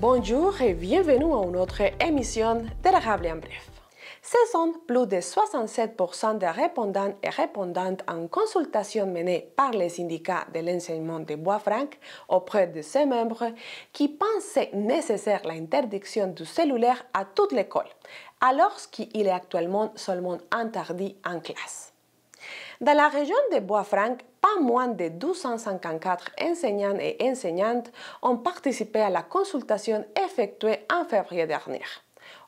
Bonjour et bienvenue à une autre émission de l'Arabe en bref. Ce sont plus de 67% des répondants et répondantes en consultation menée par les syndicats de l'enseignement de Bois-Franc auprès de ses membres qui pensaient nécessaire l'interdiction du cellulaire à toute l'école, alors qu'il est actuellement seulement interdit en classe. Dans la région de Bois-Franc, pas moins de 254 enseignants et enseignantes ont participé à la consultation effectuée en février dernier.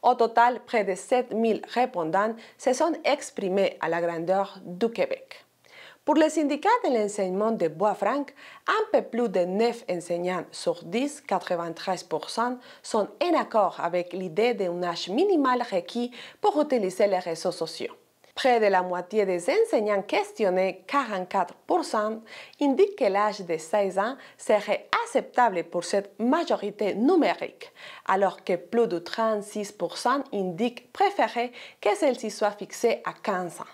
Au total, près de 7000 répondants se sont exprimés à la grandeur du Québec. Pour le syndicat de l'enseignement de Bois-Franc, un peu plus de 9 enseignants sur 10, 93%, sont en accord avec l'idée d'un âge minimal requis pour utiliser les réseaux sociaux. Près de la moitié des enseignants questionnés, 44%, indiquent que l'âge de 16 ans serait acceptable pour cette majorité numérique, alors que plus de 36% indiquent préférer que celle-ci soit fixée à 15 ans.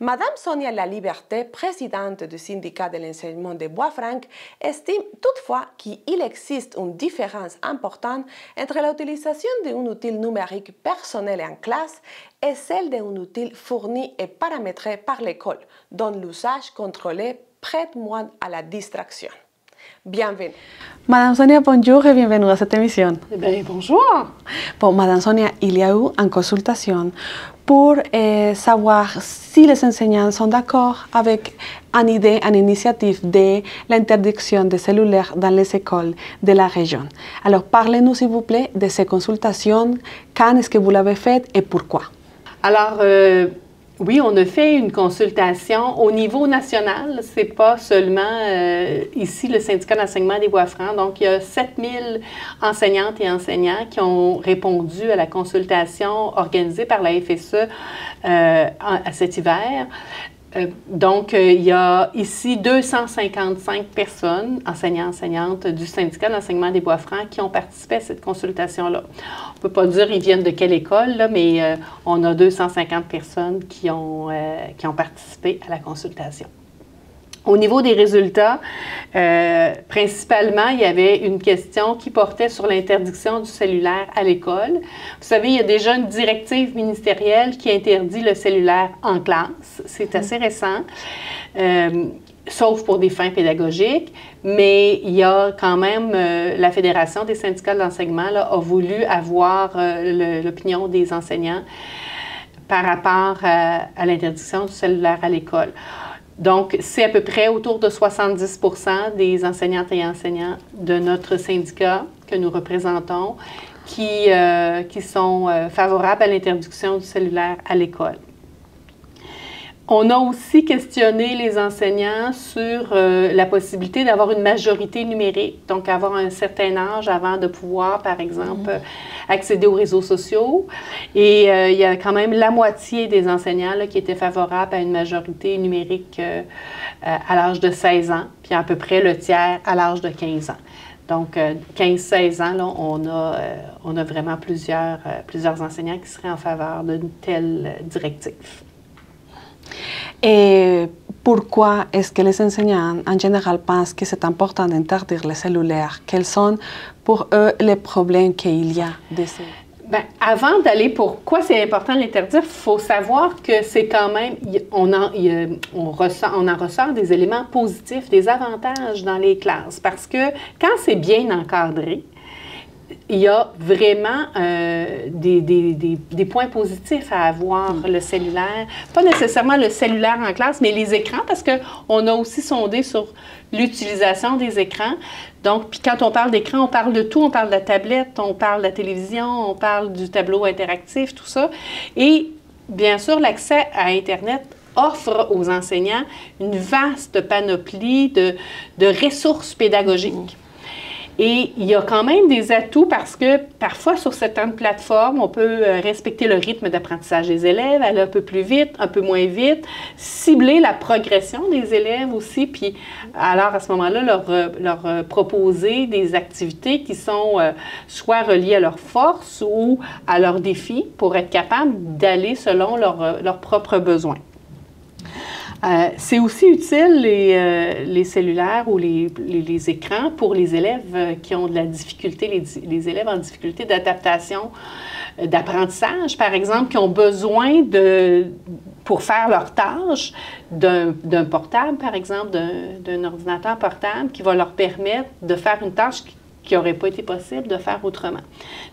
Madame Sonia Laliberté, présidente du syndicat de l'enseignement de Bois-Franc, estime toutefois qu'il existe une différence importante entre l'utilisation d'un outil numérique personnel en classe et celle d'un outil fourni et paramétré par l'école, dont l'usage contrôlé prête moins à la distraction. Bienvenue. Madame Sonia, bonjour et bienvenue à cette émission. Bien, bonjour. Bon, Madame Sonia, il y a eu une consultation pour savoir si les enseignants sont d'accord avec une idée, une initiative de l'interdiction des cellulaires dans les écoles de la région. Alors, parlez-nous, s'il vous plaît, de ces consultations. Quand est-ce que vous l'avez faite et pourquoi? Alors, oui, on a fait une consultation au niveau national. Ce n'est pas seulement ici le syndicat d'enseignement des Bois-Francs. Donc, il y a 7000 enseignantes et enseignants qui ont répondu à la consultation organisée par la FSE à cet hiver. Donc, il y a ici 255 personnes, enseignants, enseignantes du syndicat d'enseignement des Bois-Francs qui ont participé à cette consultation-là. On ne peut pas dire ils viennent de quelle école, là, mais on a 250 personnes qui ont participé à la consultation. Au niveau des résultats, principalement, il y avait une question qui portait sur l'interdiction du cellulaire à l'école. Vous savez, il y a déjà une directive ministérielle qui interdit le cellulaire en classe. C'est assez récent, sauf pour des fins pédagogiques, mais il y a quand même, la Fédération des syndicats de l'enseignement a voulu avoir l'opinion des enseignants par rapport à l'interdiction du cellulaire à l'école. Donc, c'est à peu près autour de 70% des enseignantes et enseignants de notre syndicat que nous représentons qui sont favorables à l'interdiction du cellulaire à l'école. On a aussi questionné les enseignants sur la possibilité d'avoir une majorité numérique, donc avoir un certain âge avant de pouvoir, par exemple, accéder aux réseaux sociaux. Et il y a quand même la moitié des enseignants là, qui étaient favorables à une majorité numérique à l'âge de 16 ans, puis à peu près le tiers à l'âge de 15 ans. Donc, 15-16 ans, là, on a vraiment plusieurs enseignants qui seraient en faveur d'une telle directive. Et pourquoi est-ce que les enseignants, en général, pensent que c'est important d'interdire les cellulaires? Quels sont, pour eux, les problèmes qu'il y a de ces... Bien, avant d'aller pourquoi c'est important de l'interdire, il faut savoir que c'est quand même, on en ressort des éléments positifs, des avantages dans les classes. Parce que quand c'est bien encadré, il y a vraiment des points positifs à avoir le cellulaire. Pas nécessairement le cellulaire en classe, mais les écrans, parce qu'on a aussi sondé sur l'utilisation des écrans. Donc, puis quand on parle d'écran, on parle de tout. On parle de la tablette, on parle de la télévision, on parle du tableau interactif, tout ça. Et bien sûr, l'accès à Internet offre aux enseignants une vaste panoplie de ressources pédagogiques. Et il y a quand même des atouts parce que parfois sur certaines plateformes, on peut respecter le rythme d'apprentissage des élèves, aller un peu plus vite, un peu moins vite, cibler la progression des élèves aussi, puis alors à ce moment-là, leur proposer des activités qui sont soit reliées à leurs forces ou à leurs défis pour être capable d'aller selon leurs propres besoins. C'est aussi utile, les cellulaires ou les écrans, pour les élèves qui ont de la difficulté, les élèves en difficulté d'adaptation, d'apprentissage, par exemple, qui ont besoin pour faire leurs tâches, d'un portable, par exemple, d'un ordinateur portable, qui va leur permettre de faire une tâche qui n'aurait pas été possible de faire autrement.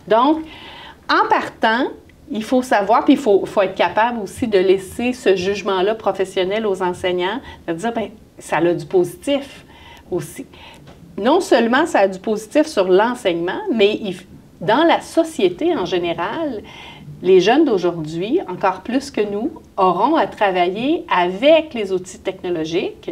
Donc, en partant, il faut savoir, puis il faut être capable aussi de laisser ce jugement-là professionnel aux enseignants, de dire, bien, ça a du positif aussi. Non seulement ça a du positif sur l'enseignement, mais dans la société en général, les jeunes d'aujourd'hui, encore plus que nous, auront à travailler avec les outils technologiques.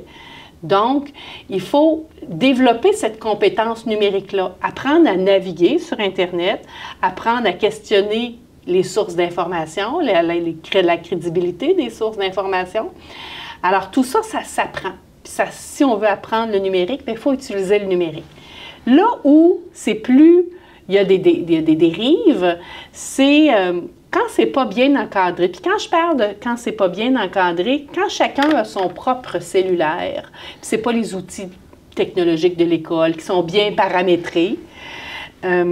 Donc, il faut développer cette compétence numérique-là, apprendre à naviguer sur Internet, apprendre à questionner les sources d'information, la crédibilité des sources d'information. Alors, tout ça, ça s'apprend. Si on veut apprendre le numérique, il faut utiliser le numérique. Là où il y a des dérives, c'est quand c'est pas bien encadré. Puis quand je parle de quand c'est pas bien encadré, quand chacun a son propre cellulaire, c'est pas les outils technologiques de l'école qui sont bien paramétrés, là,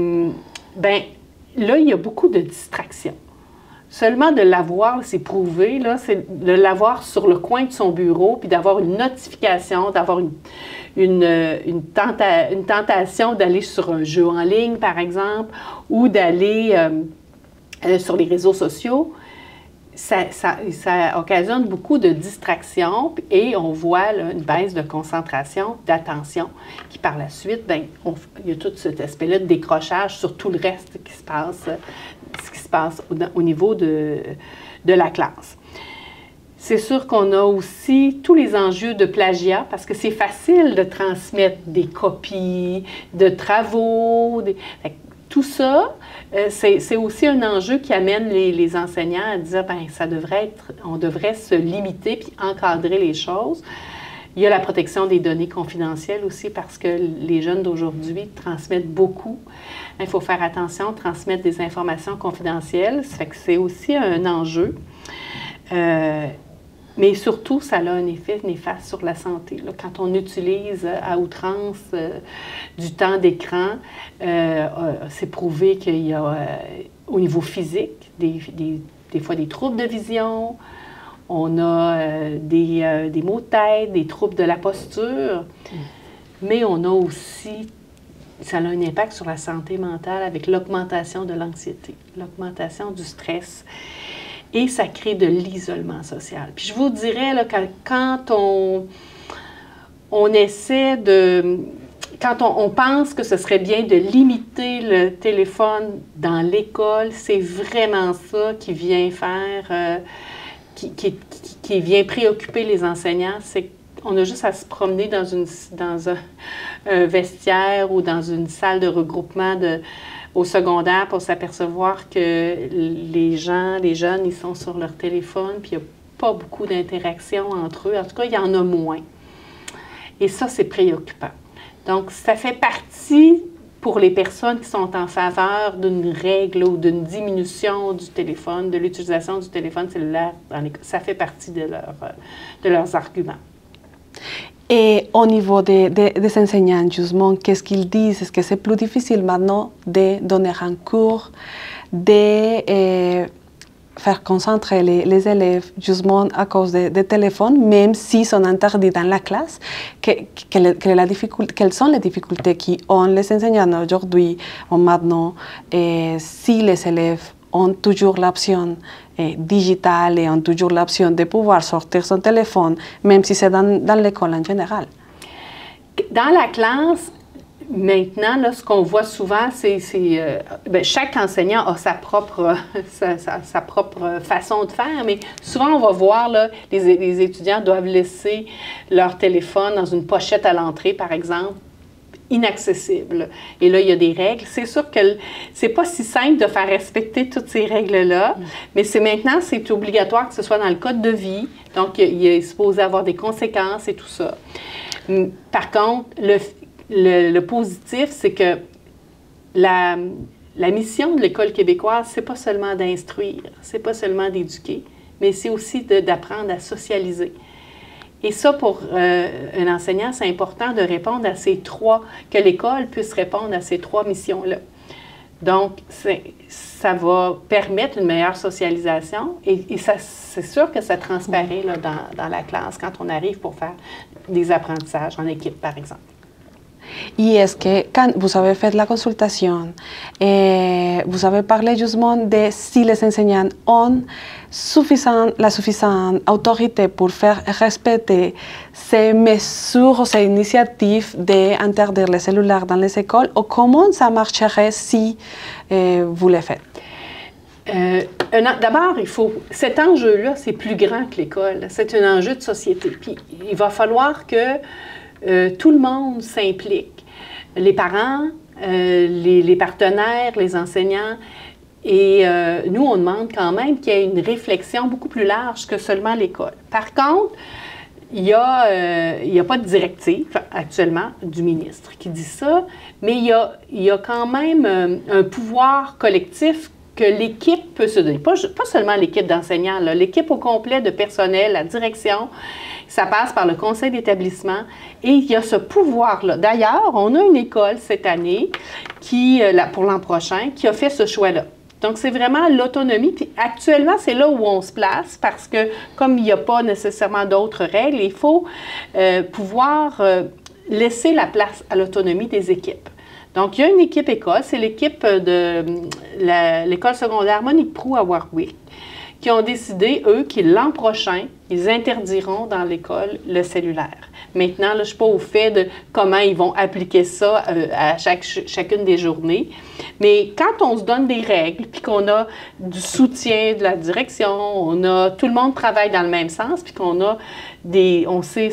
il y a beaucoup de distractions. Seulement de l'avoir, c'est prouvé, là, c'est de l'avoir sur le coin de son bureau, puis d'avoir une notification, d'avoir une tentation d'aller sur un jeu en ligne, par exemple, ou d'aller sur les réseaux sociaux. Ça occasionne beaucoup de distractions et on voit là, une baisse de concentration, d'attention, qui par la suite, il y a tout cet aspect-là de décrochage sur tout le reste qui se passe au niveau de la classe. C'est sûr qu'on a aussi tous les enjeux de plagiat, parce que c'est facile de transmettre des copies de travaux, tout ça, c'est aussi un enjeu qui amène les enseignants à dire, on devrait se limiter puis encadrer les choses. Il y a la protection des données confidentielles aussi, parce que les jeunes d'aujourd'hui transmettent beaucoup. Il faut faire attention, transmettre des informations confidentielles. Ça fait que c'est aussi un enjeu. Mais surtout, ça a un effet néfaste sur la santé. Là, quand on utilise à outrance du temps d'écran, c'est prouvé qu'il y a, au niveau physique, des fois des troubles de vision, on a des maux de tête, des troubles de la posture, mais on a aussi, ça a un impact sur la santé mentale avec l'augmentation de l'anxiété, l'augmentation du stress. Et ça crée de l'isolement social. Puis je vous dirais, là, quand on essaie de... Quand on pense que ce serait bien de limiter le téléphone dans l'école, c'est vraiment ça qui vient faire... qui vient préoccuper les enseignants. C'est qu'on a juste à se promener dans un vestiaire ou dans une salle de regroupement au secondaire pour s'apercevoir que les jeunes, ils sont sur leur téléphone, puis il n'y a pas beaucoup d'interaction entre eux. En tout cas, il y en a moins. Et ça, c'est préoccupant. Donc, ça fait partie, pour les personnes qui sont en faveur d'une règle ou d'une diminution du téléphone, de l'utilisation du téléphone cellulaire, ça fait partie de leurs arguments. Et au niveau des enseignants, justement, qu'est-ce qu'ils disent? Est-ce que c'est plus difficile maintenant de donner un cours, de faire concentrer les élèves, justement, à cause des téléphones, même s'ils sont interdits dans la classe? Quelles sont les difficultés qu'ont les enseignants aujourd'hui ou maintenant si les élèves ont toujours l'option digitale et ont toujours l'option de pouvoir sortir son téléphone, même si c'est dans l'école en général? Dans la classe, maintenant, là, ce qu'on voit souvent, c'est chaque enseignant a sa propre façon de faire, mais souvent, on va voir, là, les étudiants doivent laisser leur téléphone dans une pochette à l'entrée, par exemple, inaccessible. Et là, il y a des règles. C'est sûr que c'est pas si simple de faire respecter toutes ces règles-là, mais maintenant, c'est obligatoire que ce soit dans le code de vie. Donc, il est supposé avoir des conséquences et tout ça. Par contre, le positif, c'est que la mission de l'École québécoise, c'est pas seulement d'instruire, c'est pas seulement d'éduquer, mais c'est aussi d'apprendre à socialiser. Et ça, pour un enseignant, c'est important de répondre à que l'école puisse répondre à ces 3 missions-là. Donc, ça va permettre une meilleure socialisation et c'est sûr que ça transparaît là, dans la classe quand on arrive pour faire des apprentissages en équipe, par exemple. Y es que quand vous avez fait la consultation, vous avez parlé justement de si les enseignants ont la suffisante autorité pour faire respecter ces mesures ou ces initiatives d'interdire les cellulaires dans les écoles, ou comment ça marcherait si vous le faites? D'abord, cet enjeu-là, c'est plus grand que l'école. C'est un enjeu de société. Puis, il va falloir que tout le monde s'implique. Les parents, les partenaires, les enseignants. Et nous, on demande quand même qu'il y ait une réflexion beaucoup plus large que seulement l'école. Par contre, il n'y a pas de directive actuellement du ministre qui dit ça, mais il y a quand même un pouvoir collectif que l'équipe peut se donner. Pas seulement l'équipe d'enseignants, l'équipe au complet de personnel, la direction, ça passe par le conseil d'établissement et il y a ce pouvoir-là. D'ailleurs, on a une école cette année, pour l'an prochain, qui a fait ce choix-là. Donc, c'est vraiment l'autonomie. Puis actuellement, c'est là où on se place parce que comme il n'y a pas nécessairement d'autres règles, il faut pouvoir laisser la place à l'autonomie des équipes. Donc, il y a une équipe école, c'est l'équipe de l'école secondaire Monique Proulx à Warwick, qui ont décidé, eux, que l'an prochain, ils interdiront dans l'école le cellulaire. Maintenant, là, je ne suis pas au fait de comment ils vont appliquer ça à chacune des journées. Mais quand on se donne des règles, puis qu'on a du soutien de la direction, tout le monde travaille dans le même sens, puis on sait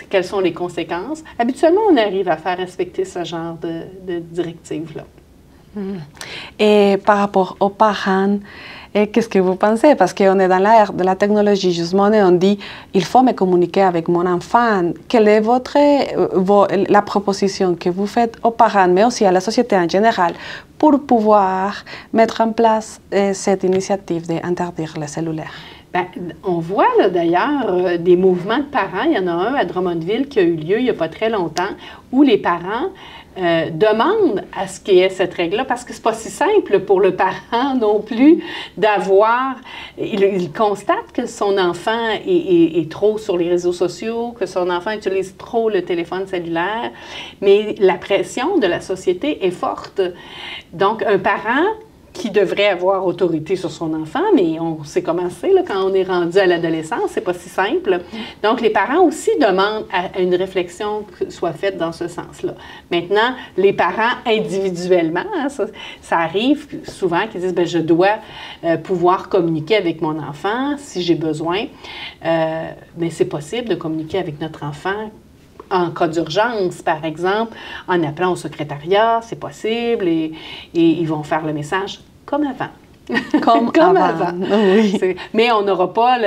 quelles sont les conséquences, habituellement, on arrive à faire respecter ce genre de directives-là. Et par rapport aux parents, qu'est-ce que vous pensez? Parce qu'on est dans l'ère de la technologie, justement, et on dit il faut me communiquer avec mon enfant. Quelle est la proposition que vous faites aux parents, mais aussi à la société en général, pour pouvoir mettre en place cette initiative d'interdire les cellulaires? Bien, on voit d'ailleurs des mouvements de parents. Il y en a un à Drummondville qui a eu lieu il n'y a pas très longtemps, où les parents demandent à ce qu'il y ait cette règle-là, parce que c'est pas si simple pour le parent non plus d'avoir... Il constate que son enfant est trop sur les réseaux sociaux, que son enfant utilise trop le téléphone cellulaire, mais la pression de la société est forte. Donc, un parent qui devrait avoir autorité sur son enfant, mais on sait comment c'est quand on est rendu à l'adolescence, c'est pas si simple. Donc, les parents aussi demandent à une réflexion soit faite dans ce sens-là. Maintenant, les parents individuellement, hein, ça arrive souvent qu'ils disent, bien, je dois pouvoir communiquer avec mon enfant si j'ai besoin, mais c'est possible de communiquer avec notre enfant en cas d'urgence, par exemple, en appelant au secrétariat, c'est possible, et ils vont faire le message comme avant. Comme avant. Oui. Mais on n'aura pas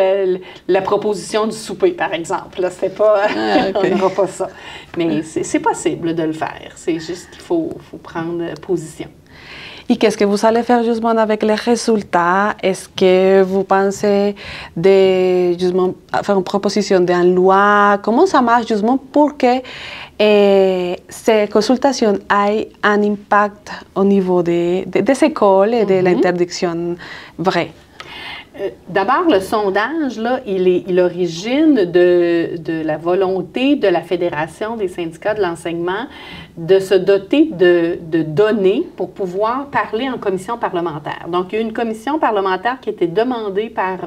la proposition du souper, par exemple. Là, c'est pas, okay. On n'aura pas ça. Mais c'est possible de le faire. C'est juste qu'il faut prendre position. Et qu'est-ce que vous allez faire justement avec les résultats? Est-ce que vous pensez de justement faire une proposition d'une loi? Comment ça marche justement pour que ces consultations aient un impact au niveau des écoles et de l'interdiction vraie? D'abord, le sondage, là, il origine de la volonté de la Fédération des syndicats de l'enseignement de se doter de données pour pouvoir parler en commission parlementaire. Donc, il y a une commission parlementaire qui a été demandée par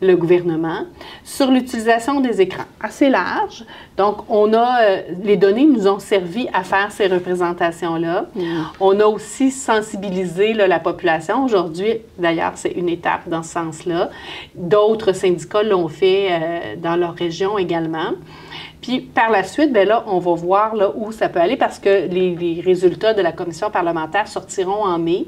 le gouvernement sur l'utilisation des écrans, assez large. Donc, les données nous ont servi à faire ces représentations-là. On a aussi sensibilisé la population. Aujourd'hui, d'ailleurs, c'est une étape dans ce sens-là. D'autres syndicats l'ont fait dans leur région également. Puis, par la suite, bien là, on va voir là, où ça peut aller parce que les résultats de la commission parlementaire sortiront en mai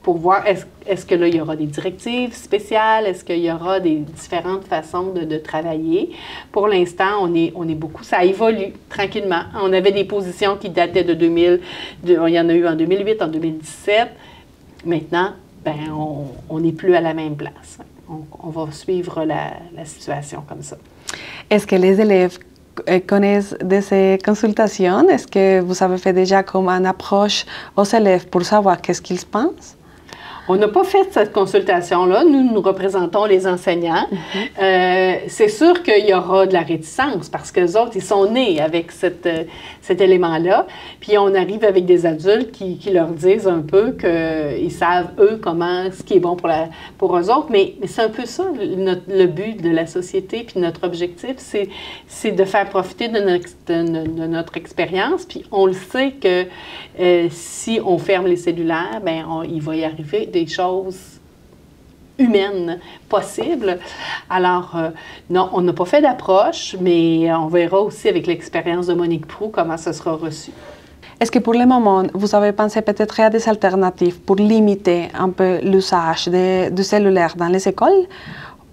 pour voir est-ce que là, il y aura des directives spéciales, est-ce qu'il y aura des différentes façons de travailler. Pour l'instant, on est beaucoup, ça évolue tranquillement. On avait des positions qui dataient de 2000, il y en a eu en 2008, en 2017. Maintenant, bien, on n'est plus à la même place. On va suivre la situation comme ça. Est-ce que les élèves connaissent de ces consultations? Est-ce que vous avez fait déjà comme une approche aux élèves pour savoir qu'est-ce qu'ils pensent? On n'a pas fait cette consultation-là. Nous représentons les enseignants. C'est sûr qu'il y aura de la réticence parce que les autres, ils sont nés avec cet élément-là. Puis on arrive avec des adultes qui leur disent un peu qu'ils savent, eux, ce qui est bon pour eux autres. Mais c'est un peu ça, le but de la société. Puis notre objectif, c'est de faire profiter de notre expérience. Puis on le sait que si on ferme les cellulaires, bien, il va y arriver des choses humaines possibles. Alors, non, on n'a pas fait d'approche, mais on verra aussi avec l'expérience de Monique Proulx comment ça sera reçu. Est-ce que pour le moment, vous avez pensé peut-être à des alternatives pour limiter un peu l'usage du cellulaire dans les écoles?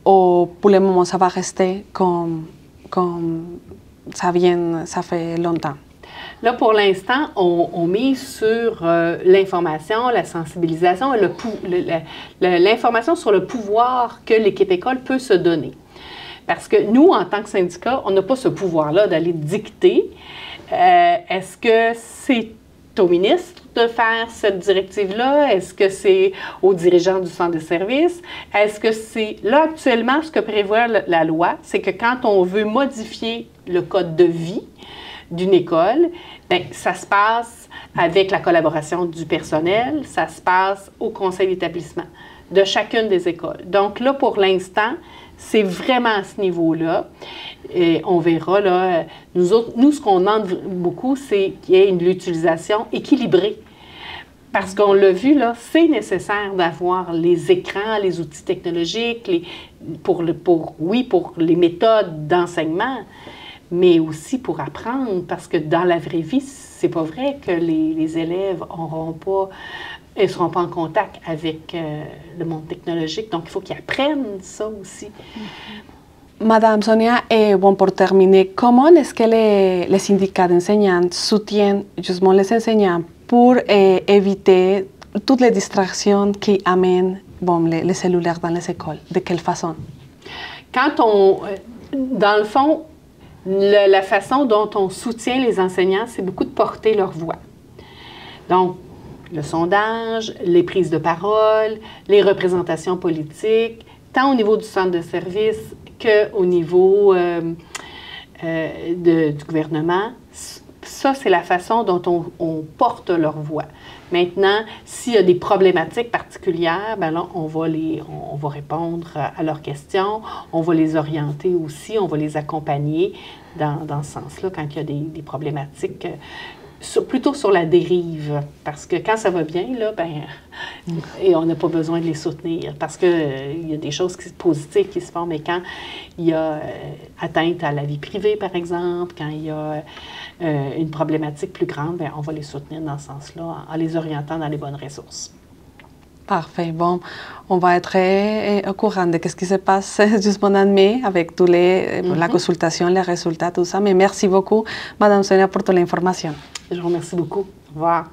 Ou pour le moment, ça va rester comme ça fait longtemps? Là, pour l'instant, on mise sur l'information, la sensibilisation et l'information sur le pouvoir que l'équipe école peut se donner. Parce que nous, en tant que syndicat, on n'a pas ce pouvoir-là d'aller dicter. Est-ce que c'est au ministre de faire cette directive-là? Est-ce que c'est aux dirigeants du centre de service? Est-ce que c'est... Là, actuellement, ce que prévoit la loi, c'est que quand on veut modifier le code de vie d'une école, bien, ça se passe avec la collaboration du personnel, ça se passe au conseil d'établissement de chacune des écoles. Donc là, pour l'instant, c'est vraiment à ce niveau-là. Et on verra, là, nous, ce qu'on demande beaucoup, c'est qu'il y ait une utilisation équilibrée. Parce qu'on l'a vu, là, c'est nécessaire d'avoir les écrans, les outils technologiques, pour les méthodes d'enseignement, mais aussi pour apprendre, parce que dans la vraie vie, c'est pas vrai que les élèves ne seront pas en contact avec le monde technologique. Donc, il faut qu'ils apprennent ça aussi. Madame Sonia, bon, pour terminer, comment est-ce que les syndicats d'enseignants soutiennent justement les enseignants pour éviter toutes les distractions qui amènent les cellulaires dans les écoles? De quelle façon? Dans le fond, la façon dont on soutient les enseignants, c'est beaucoup de porter leur voix. Donc, le sondage, les prises de parole, les représentations politiques, tant au niveau du centre de service qu'au niveau du gouvernement. Ça, c'est la façon dont on porte leur voix. Maintenant, s'il y a des problématiques particulières, bien là, on va répondre à leurs questions, on va les orienter aussi, on va les accompagner dans ce sens-là quand il y a des problématiques, plutôt sur la dérive, parce que quand ça va bien, là, et on n'a pas besoin de les soutenir, parce qu'il y a des choses positives qui se font, mais quand il y a atteinte à la vie privée, par exemple, quand il y a une problématique plus grande, bien, on va les soutenir dans ce sens-là, en les orientant dans les bonnes ressources. Parfait. Bon, on va être au courant de ce qui se passe justement en mai avec tous la consultation, les résultats, tout ça. Mais merci beaucoup, Madame Sonia, pour toute l'information. Je vous remercie beaucoup. Au revoir.